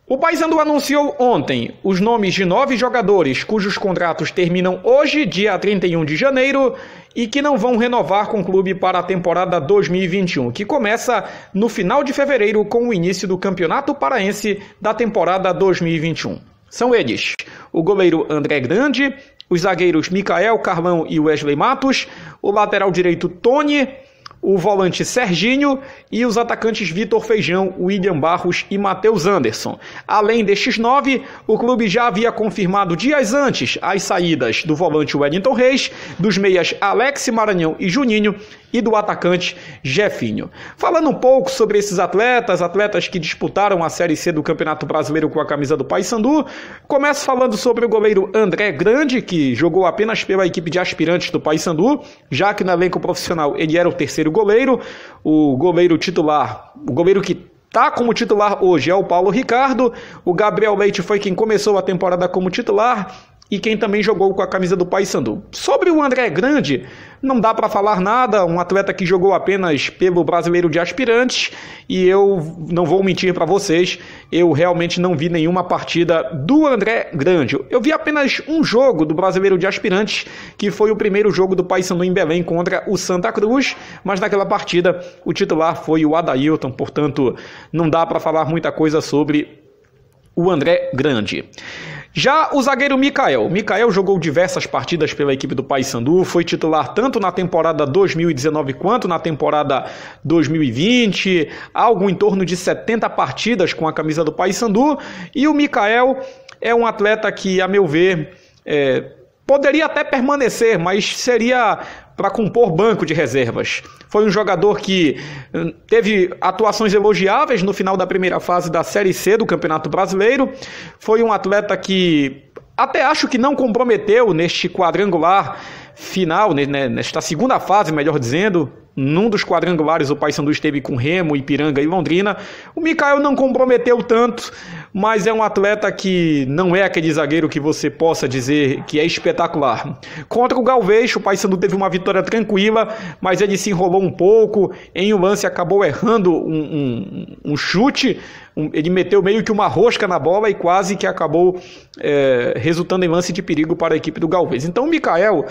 O Paysandu anunciou ontem os nomes de 9 jogadores cujos contratos terminam hoje, dia 31 de janeiro, e que não vão renovar com o clube para a temporada 2021, que começa no final de fevereiro com o início do Campeonato Paraense da temporada 2021. São eles: o goleiro André Grande, os zagueiros Micael, Carlão e Wesley Matos, o lateral direito Tony, o volante Serginho e os atacantes Vitor Feijão, William Barros e Matheus Anderson. Além destes 9, o clube já havia confirmado dias antes as saídas do volante Wellington Reis, dos meias Alex Maranhão e Juninho e do atacante Jefinho. Falando um pouco sobre esses atletas que disputaram a Série C do Campeonato Brasileiro com a camisa do Paysandu, começo falando sobre o goleiro André Grande, que jogou apenas pela equipe de aspirantes do Paysandu, já que no elenco profissional ele era o terceiro goleiro. O goleiro titular, o goleiro que está como titular hoje é o Paulo Ricardo. O Gabriel Leite foi quem começou a temporada como titular e quem também jogou com a camisa do Paysandu. Sobre o André Grande, não dá para falar nada, um atleta que jogou apenas pelo Brasileiro de Aspirantes, e eu não vou mentir para vocês, eu realmente não vi nenhuma partida do André Grande. Eu vi apenas um jogo do Brasileiro de Aspirantes, que foi o primeiro jogo do Paysandu em Belém contra o Santa Cruz, mas naquela partida o titular foi o Adailton, portanto não dá para falar muita coisa sobre o André Grande. Já o zagueiro Micael jogou diversas partidas pela equipe do Paysandu, foi titular tanto na temporada 2019 quanto na temporada 2020, algo em torno de 70 partidas com a camisa do Paysandu, e o Micael é um atleta que, a meu ver, poderia até permanecer, mas seria para compor banco de reservas. Foi um jogador que teve atuações elogiáveis no final da primeira fase da Série C do Campeonato Brasileiro. Foi um atleta que até acho que não comprometeu neste quadrangular final, nesta segunda fase, melhor dizendo. Num dos quadrangulares o Paysandu esteve com Remo, Ipiranga e Londrina. O Micael não comprometeu tanto, mas é um atleta que não é aquele zagueiro que você possa dizer que é espetacular. Contra o Galvez, o Paysandu teve uma vitória tranquila, mas ele se enrolou um pouco. Em um lance acabou errando um chute. Ele meteu meio que uma rosca na bola e quase que acabou resultando em lance de perigo para a equipe do Galvez. Então o Micael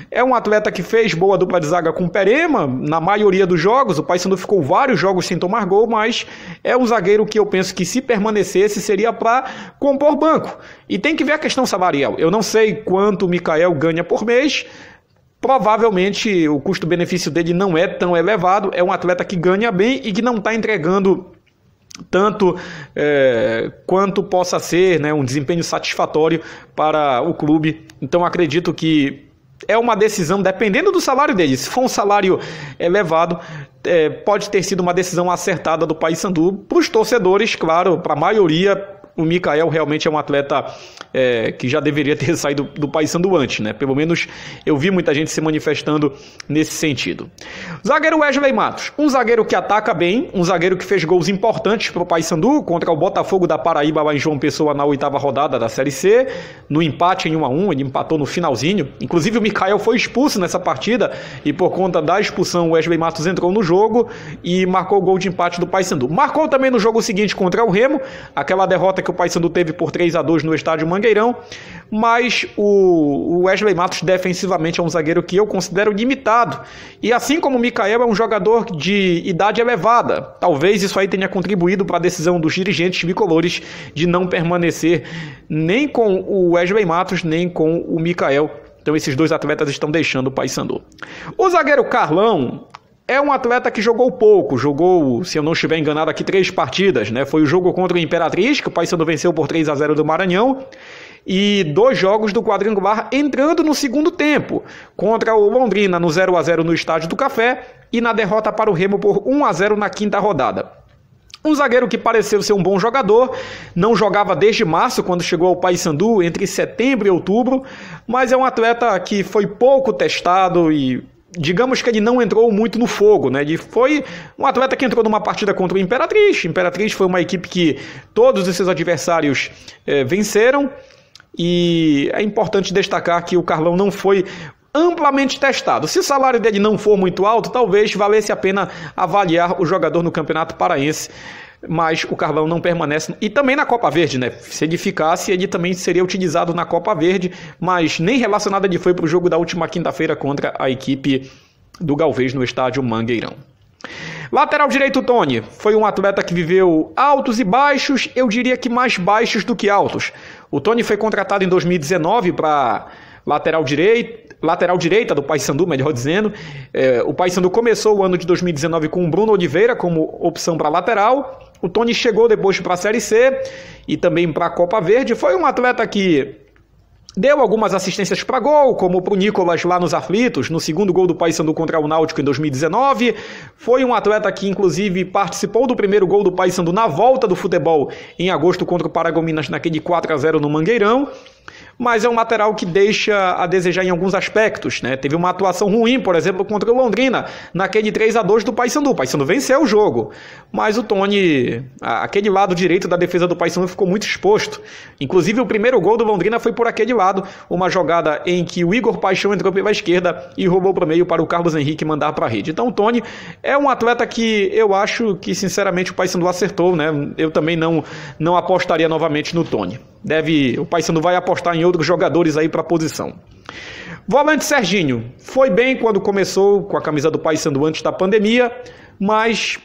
é um atleta que fez boa dupla de zaga com Perema na maioria dos jogos. O Paysandu ficou vários jogos sem tomar gol, mas é um zagueiro que eu penso que, se permanecesse, seria para compor banco. E tem que ver a questão salarial. Eu não sei quanto o Micael ganha por mês. Provavelmente o custo-benefício dele não é tão elevado. É um atleta que ganha bem e que não está entregando tanto quanto possa ser, um desempenho satisfatório para o clube. Então acredito que é uma decisão, dependendo do salário dele. Se for um salário elevado, pode ter sido uma decisão acertada do Paysandu. Para os torcedores, claro, para a maioria, o Micael realmente é um atleta que já deveria ter saído do Paysandu antes, né? Pelo menos eu vi muita gente se manifestando nesse sentido. Zagueiro Wesley Matos, um zagueiro que ataca bem, um zagueiro que fez gols importantes para o Paysandu contra o Botafogo da Paraíba lá em João Pessoa na 8ª rodada da Série C, no empate em 1-1, ele empatou no finalzinho. Inclusive o Micael foi expulso nessa partida e por conta da expulsão o Wesley Matos entrou no jogo e marcou o gol de empate do Paysandu. Marcou também no jogo seguinte contra o Remo, aquela derrota que o Paysandu teve por 3-2 no estádio Mangueirão, mas o Wesley Matos defensivamente é um zagueiro que eu considero limitado, e assim como o Micael é um jogador de idade elevada. Talvez isso aí tenha contribuído para a decisão dos dirigentes bicolores de não permanecer nem com o Wesley Matos nem com o Micael. Então esses dois atletas estão deixando o Paysandu. O zagueiro Carlão é um atleta que jogou pouco, jogou, se eu não estiver enganado aqui, 3 partidas, né? Foi o jogo contra o Imperatriz, que o Paysandu venceu por 3-0 do Maranhão, e 2 jogos do quadrangular entrando no segundo tempo, contra o Londrina no 0-0 no Estádio do Café e na derrota para o Remo por 1-0 na 5ª rodada. Um zagueiro que pareceu ser um bom jogador, não jogava desde março, quando chegou ao Paysandu, entre setembro e outubro, mas é um atleta que foi pouco testado e digamos que ele não entrou muito no fogo, né? Ele foi um atleta que entrou numa partida contra o Imperatriz. O Imperatriz foi uma equipe que todos os seus adversários venceram, e é importante destacar que o Carlão não foi amplamente testado. Se o salário dele não for muito alto, talvez valesse a pena avaliar o jogador no Campeonato Paraense. mas o Carlão não permanece, e também na Copa Verde, né? Se ele ficasse, ele também seria utilizado na Copa Verde, mas nem relacionado ele foi para o jogo da última quinta-feira contra a equipe do Galvez no estádio Mangueirão. Lateral direito, Tony, foi um atleta que viveu altos e baixos, eu diria que mais baixos do que altos. O Tony foi contratado em 2019 para lateral direita do Paysandu, melhor dizendo. O Paysandu começou o ano de 2019 com o Bruno Oliveira como opção para lateral. O Tony chegou depois para a Série C e também para a Copa Verde. Foi um atleta que deu algumas assistências para gol, como para o Nicolas lá nos Aflitos, no segundo gol do Paysandu contra o Náutico em 2019. Foi um atleta que, inclusive, participou do primeiro gol do Paysandu na volta do futebol em agosto contra o Paragominas, naquele 4-0 no Mangueirão. Mas é um lateral que deixa a desejar em alguns aspectos, né? Teve uma atuação ruim, por exemplo, contra o Londrina, naquele 3-2 do Paysandu. O Paysandu venceu o jogo, mas o Tony, aquele lado direito da defesa do Paysandu ficou muito exposto. Inclusive, o primeiro gol do Londrina foi por aquele lado, uma jogada em que o Igor Paixão entrou pela esquerda e roubou para o meio para o Carlos Henrique mandar para a rede. Então, o Tony é um atleta que eu acho que, sinceramente, o Paysandu acertou, né? Eu também não apostaria novamente no Tony. O Paysandu vai apostar em outros jogadores aí para a posição. Volante Serginho foi bem quando começou com a camisa do Paysandu antes da pandemia, mas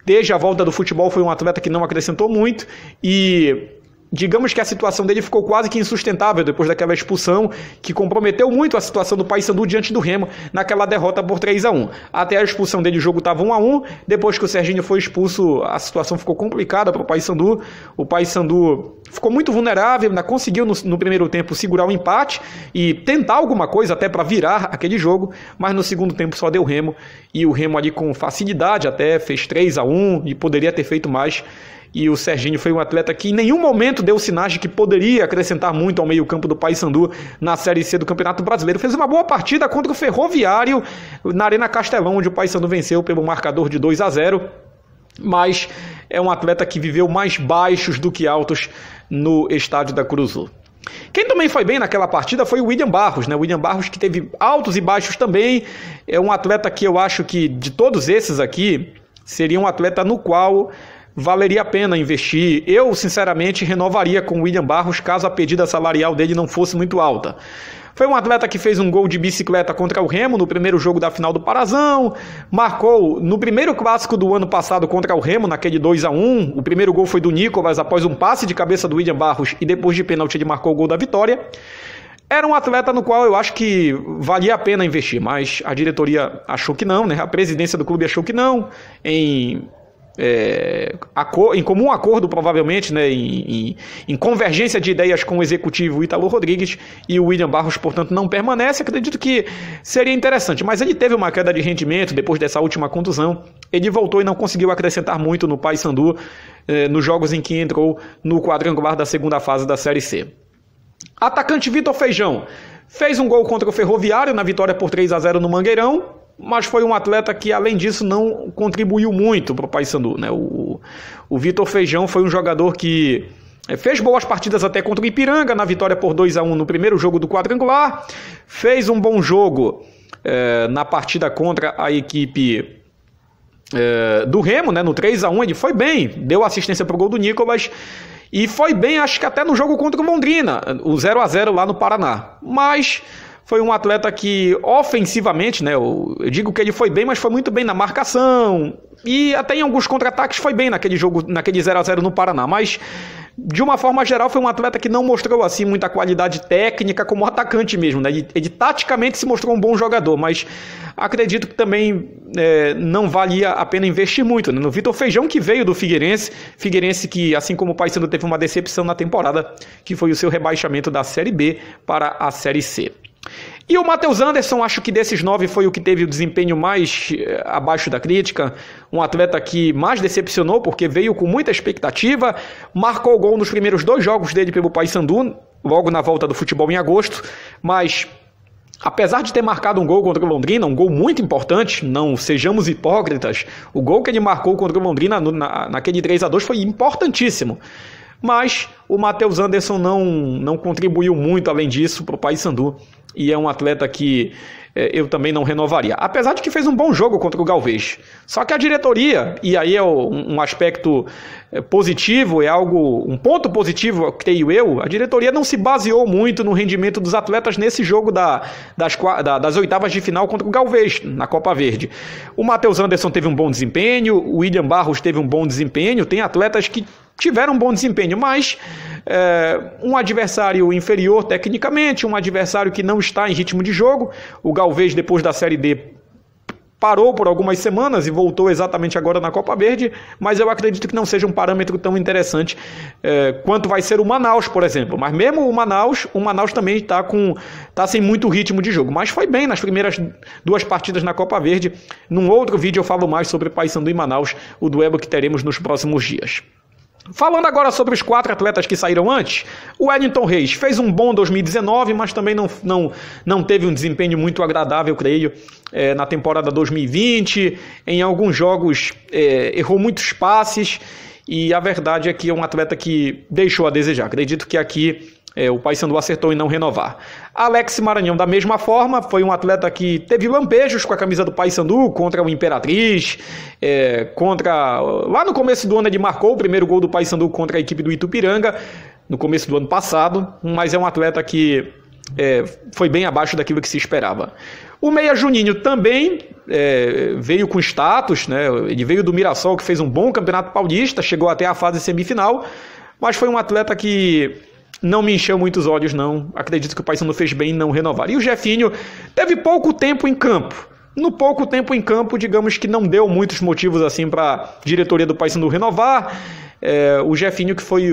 desde a volta do futebol foi um atleta que não acrescentou muito e digamos que a situação dele ficou quase que insustentável depois daquela expulsão que comprometeu muito a situação do Paysandu diante do Remo naquela derrota por 3-1. Até a expulsão dele o jogo estava 1-1, depois que o Serginho foi expulso a situação ficou complicada para o Paysandu. O Paysandu ficou muito vulnerável, ainda conseguiu no primeiro tempo segurar o empate e tentar alguma coisa até para virar aquele jogo, mas no segundo tempo só deu Remo e o Remo ali com facilidade até fez 3-1 e poderia ter feito mais. E o Serginho foi um atleta que em nenhum momento deu sinais de que poderia acrescentar muito ao meio-campo do Paysandu na Série C do Campeonato Brasileiro. Fez uma boa partida contra o Ferroviário na Arena Castelão, onde o Paysandu venceu pelo marcador de 2-0. Mas é um atleta que viveu mais baixos do que altos no estádio da Cruzul. Quem também foi bem naquela partida foi o William Barros, né? O William Barros que teve altos e baixos também. É um atleta que eu acho que de todos esses aqui seria um atleta no qual valeria a pena investir. Eu, sinceramente, renovaria com o William Barros caso a pedida salarial dele não fosse muito alta. Foi um atleta que fez um gol de bicicleta contra o Remo no primeiro jogo da final do Parazão, marcou no primeiro clássico do ano passado contra o Remo, naquele 2-1, o primeiro gol foi do Nicolas após um passe de cabeça do William Barros e depois de pênalti ele marcou o gol da vitória. Era um atleta no qual eu acho que valia a pena investir, mas a diretoria achou que não, né? A presidência do clube achou que não, em comum acordo provavelmente, né, em convergência de ideias com o executivo Ítalo Rodrigues, e o William Barros, portanto, não permanece. Acredito que seria interessante, mas ele teve uma queda de rendimento depois dessa última contusão, ele voltou e não conseguiu acrescentar muito no Paysandu nos jogos em que entrou no quadrangular da segunda fase da Série C. Atacante Vitor Feijão fez um gol contra o Ferroviário na vitória por 3-0 no Mangueirão, mas foi um atleta que, além disso, não contribuiu muito para o Paysandu, né? O Vitor Feijão foi um jogador que fez boas partidas até contra o Ipiranga, na vitória por 2-1 no primeiro jogo do quadrangular, fez um bom jogo na partida contra a equipe do Remo, né? No 3-1 ele foi bem, deu assistência para o gol do Nicolas, e foi bem, acho que até no jogo contra o Londrina, o 0-0 lá no Paraná, mas foi um atleta que, ofensivamente, né, eu digo que ele foi bem, mas foi muito bem na marcação, e até em alguns contra-ataques foi bem naquele jogo, naquele 0-0 no Paraná, mas de uma forma geral foi um atleta que não mostrou assim muita qualidade técnica como atacante mesmo, né? Ele taticamente se mostrou um bom jogador, mas acredito que também não valia a pena investir muito, né? No Vitor Feijão, que veio do Figueirense que, assim como o Paysandu, teve uma decepção na temporada, que foi o seu rebaixamento da Série B para a Série C. E o Matheus Anderson, acho que desses 9 foi o que teve o desempenho mais abaixo da crítica, um atleta que mais decepcionou porque veio com muita expectativa, marcou gol nos primeiros 2 jogos dele pelo Paysandu, logo na volta do futebol em agosto, mas apesar de ter marcado um gol contra o Londrina, um gol muito importante, não sejamos hipócritas, o gol que ele marcou contra o Londrina naquele 3-2 foi importantíssimo. Mas o Matheus Anderson não contribuiu muito além disso para o Paysandu. e é um atleta que eu também não renovaria. Apesar de que fez um bom jogo contra o Galvez. Só que a diretoria, e aí é um aspecto positivo, um ponto positivo, creio eu, a diretoria não se baseou muito no rendimento dos atletas nesse jogo das oitavas de final contra o Galvez, na Copa Verde. O Matheus Anderson teve um bom desempenho, o William Barros teve um bom desempenho, tem atletas que tiveram um bom desempenho, mas um adversário inferior tecnicamente, um adversário que não está em ritmo de jogo. O Galvez, depois da Série D, parou por algumas semanas e voltou exatamente agora na Copa Verde, mas eu acredito que não seja um parâmetro tão interessante quanto vai ser o Manaus, por exemplo. Mas mesmo o Manaus também está sem muito ritmo de jogo, mas foi bem nas primeiras 2 partidas na Copa Verde. Num outro vídeo eu falo mais sobre Paysandu e Manaus, o duelo que teremos nos próximos dias. Falando agora sobre os 4 atletas que saíram antes, o Wellington Reis fez um bom 2019, mas também não teve um desempenho muito agradável, creio, na temporada 2020. Em alguns jogos errou muitos passes e a verdade é que é um atleta que deixou a desejar. Acredito que aqui o Paysandu acertou em não renovar. Alex Maranhão, da mesma forma, foi um atleta que teve lampejos com a camisa do Paysandu contra o Imperatriz, lá no começo do ano ele marcou o primeiro gol do Paysandu contra a equipe do Itupiranga, no começo do ano passado, mas é um atleta que foi bem abaixo daquilo que se esperava. O Meia Juninho também veio com status, né? Ele veio do Mirassol, que fez um bom campeonato paulista, chegou até a fase semifinal, mas foi um atleta que não me encheu muitos olhos, não. Acredito que o Paysandu fez bem em não renovar. E o Jefinho teve pouco tempo em campo. No pouco tempo em campo, digamos que não deu muitos motivos assim para a diretoria do Paysandu renovar. O Jefinho, que foi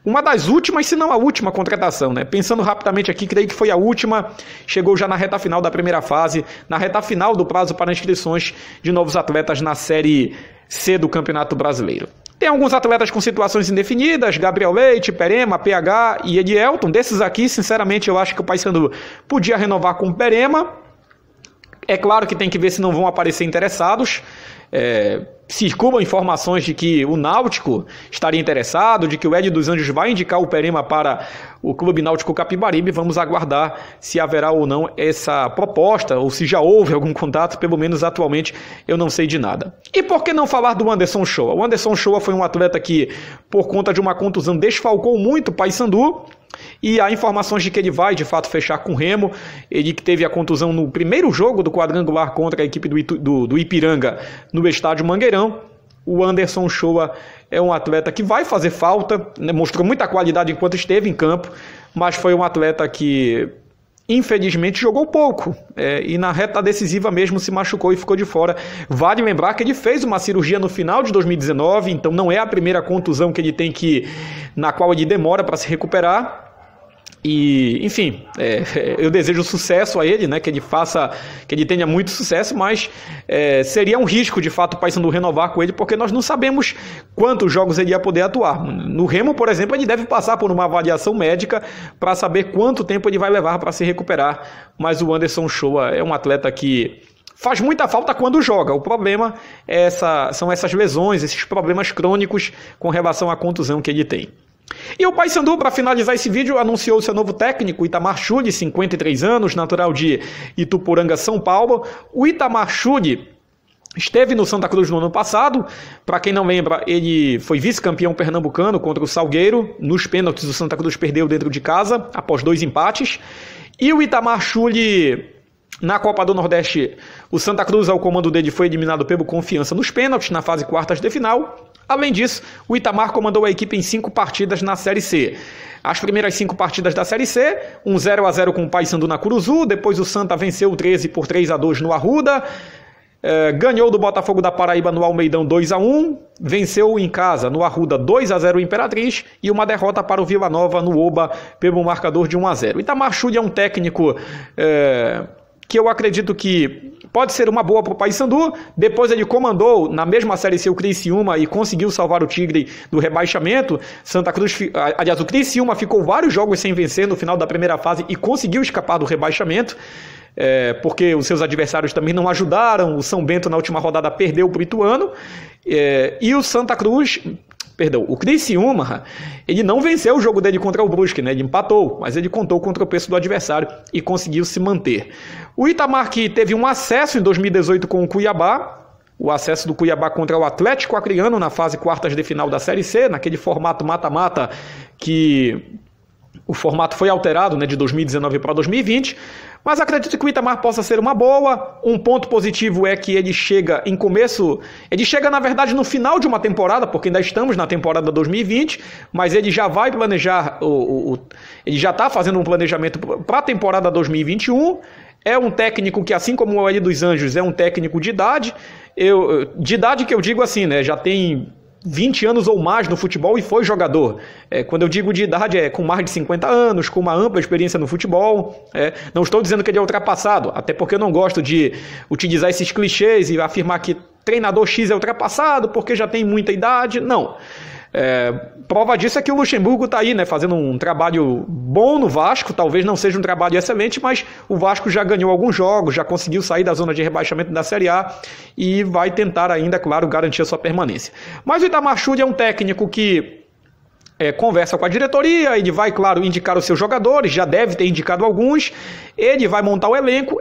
uma das últimas, se não a última contratação, né? Pensando rapidamente aqui, creio que foi a última. Chegou já na reta final da primeira fase, na reta final do prazo para inscrições de novos atletas na Série C do Campeonato Brasileiro. Tem alguns atletas com situações indefinidas, Gabriel Leite, Perema, PH e Edielton. Desses aqui, sinceramente, eu acho que o Paysandu podia renovar com o Perema. É claro que tem que ver se não vão aparecer interessados. Circulam informações de que o Náutico estaria interessado, de que o Ed dos Anjos vai indicar o Perema para o Clube Náutico Capibaribe. Vamos aguardar se haverá ou não essa proposta, ou se já houve algum contato. Pelo menos atualmente eu não sei de nada. E por que não falar do Anderson Shoa? O Anderson Shoa foi um atleta que, por conta de uma contusão, desfalcou muito o Paysandu. E há informações de que ele vai, de fato, fechar com o Remo. Ele que teve a contusão no primeiro jogo do quadrangular contra a equipe do Ipiranga no estádio Mangueirão. O Anderson Shoa é um atleta que vai fazer falta, né? Mostrou muita qualidade enquanto esteve em campo, mas foi um atleta que, infelizmente, jogou pouco. E na reta decisiva mesmo se machucou e ficou de fora. Vale lembrar que ele fez uma cirurgia no final de 2019, então não é a primeira contusão que ele tem na qual ele demora para se recuperar. E, enfim, eu desejo sucesso a ele, né, que ele tenha muito sucesso, mas seria um risco, de fato, o Paysandu renovar com ele, porque nós não sabemos quantos jogos ele ia poder atuar. No Remo, por exemplo, ele deve passar por uma avaliação médica para saber quanto tempo ele vai levar para se recuperar, mas o Anderson Shoa é um atleta que faz muita falta quando joga. O problema são essas lesões, esses problemas crônicos com relação à contusão que ele tem. E o Paysandu, para finalizar esse vídeo, anunciou seu novo técnico, Itamar Chuli, 53 anos, natural de Ituporanga, São Paulo. O Itamar Chuli esteve no Santa Cruz no ano passado. Para quem não lembra, ele foi vice-campeão pernambucano contra o Salgueiro. Nos pênaltis, o Santa Cruz perdeu dentro de casa, após 2 empates. E o Itamar Chuli, na Copa do Nordeste, o Santa Cruz, ao comando dele, foi eliminado pelo Confiança nos pênaltis, na fase quartas de final. Além disso, o Itamar comandou a equipe em 5 partidas na Série C. As primeiras 5 partidas da Série C, um 0-0 com o Paysandu na Curuzu, depois o Santa venceu o 13 por 3-2 no Arruda, ganhou do Botafogo da Paraíba no Almeidão 2-1, venceu em casa no Arruda 2-0 o Imperatriz e uma derrota para o Vila Nova no Oba pelo marcador de 1-0. Itamar Chuli é um técnico que eu acredito que pode ser uma boa para o Paysandu. Depois ele comandou na mesma Série C o Criciúma e conseguiu salvar o Tigre do rebaixamento. O Criciúma ficou vários jogos sem vencer no final da primeira fase e conseguiu escapar do rebaixamento, porque os seus adversários também não ajudaram. O São Bento na última rodada perdeu para o Ituano, e o Santa Cruz O Criciúma, ele não venceu o jogo dele contra o Brusque, né? Ele empatou, mas ele contou com o tropeço do adversário e conseguiu se manter. O Itamar, que teve um acesso em 2018 com o Cuiabá, o acesso do Cuiabá contra o Atlético Acreano na fase quartas de final da Série C, naquele formato mata-mata que o formato foi alterado, né, de 2019 para 2020, mas acredito que o Itamar possa ser uma boa. Um ponto positivo é que ele chega na verdade no final de uma temporada, porque ainda estamos na temporada 2020, mas ele já vai planejar, ele já está fazendo um planejamento para a temporada 2021. É um técnico que, assim como o Hélio dos Anjos, é um técnico de idade, de idade que eu digo assim, né, já tem 20 anos ou mais no futebol e foi jogador. Quando eu digo de idade, é com mais de 50 anos, com uma ampla experiência no futebol. Não estou dizendo que ele é ultrapassado, até porque eu não gosto de utilizar esses clichês e afirmar que treinador X é ultrapassado porque já tem muita idade. Não. Prova disso é que o Luxemburgo está aí, né, fazendo um trabalho bom no Vasco. Talvez não seja um trabalho excelente, mas o Vasco já ganhou alguns jogos, já conseguiu sair da zona de rebaixamento da Série A e vai tentar ainda, claro, garantir a sua permanência. Mas o Itamar Schulli é um técnico que conversa com a diretoria, ele vai, claro, indicar os seus jogadores, já deve ter indicado alguns, ele vai montar o elenco,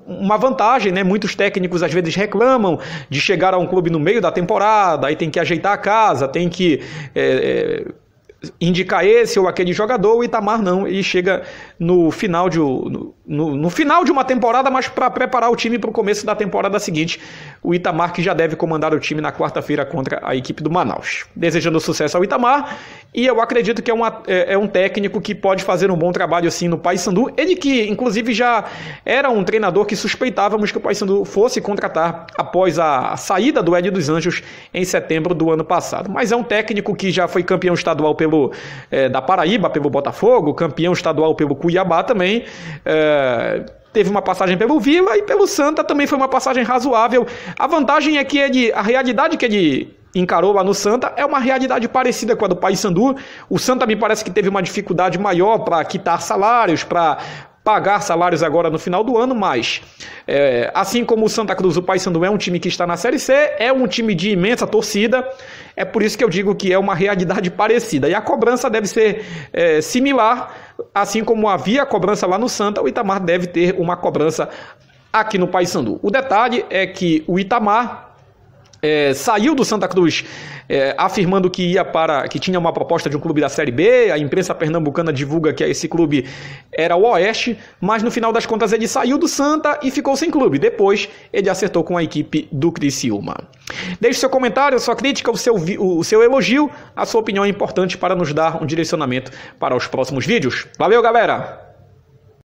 uma vantagem, né? Muitos técnicos às vezes reclamam de chegar a um clube no meio da temporada, aí tem que ajeitar a casa, tem que indicar esse ou aquele jogador. O Itamar não, ele chega no final de uma temporada, mas para preparar o time para o começo da temporada seguinte. O Itamar, que já deve comandar o time na quarta-feira contra a equipe do Manaus. Desejando sucesso ao Itamar, e eu acredito que é um técnico que pode fazer um bom trabalho sim no Paysandu. Ele que inclusive já era um treinador que suspeitávamos que o Paysandu fosse contratar após a saída do Hélio dos Anjos em setembro do ano passado. Mas é um técnico que já foi campeão estadual da Paraíba, pelo Botafogo, campeão estadual pelo Cuiabá também, teve uma passagem pelo Vila e pelo Santa também foi uma passagem razoável. A vantagem é que a realidade que ele encarou lá no Santa é uma realidade parecida com a do Paysandu. O Santa me parece que teve uma dificuldade maior para quitar salários, para pagar salários agora no final do ano, mas assim como o Santa Cruz, o Paysandu é um time que está na Série C, é um time de imensa torcida, é por isso que eu digo que é uma realidade parecida, e a cobrança deve ser similar, assim como havia a cobrança lá no Santa, o Itamar deve ter uma cobrança aqui no Paysandu. O detalhe é que o Itamar saiu do Santa Cruz afirmando que tinha uma proposta de um clube da Série B. A imprensa pernambucana divulga que esse clube era o Oeste, mas no final das contas ele saiu do Santa e ficou sem clube. Depois ele acertou com a equipe do Criciúma. Deixe seu comentário, a sua crítica, o seu elogio. A sua opinião é importante para nos dar um direcionamento para os próximos vídeos. Valeu, galera!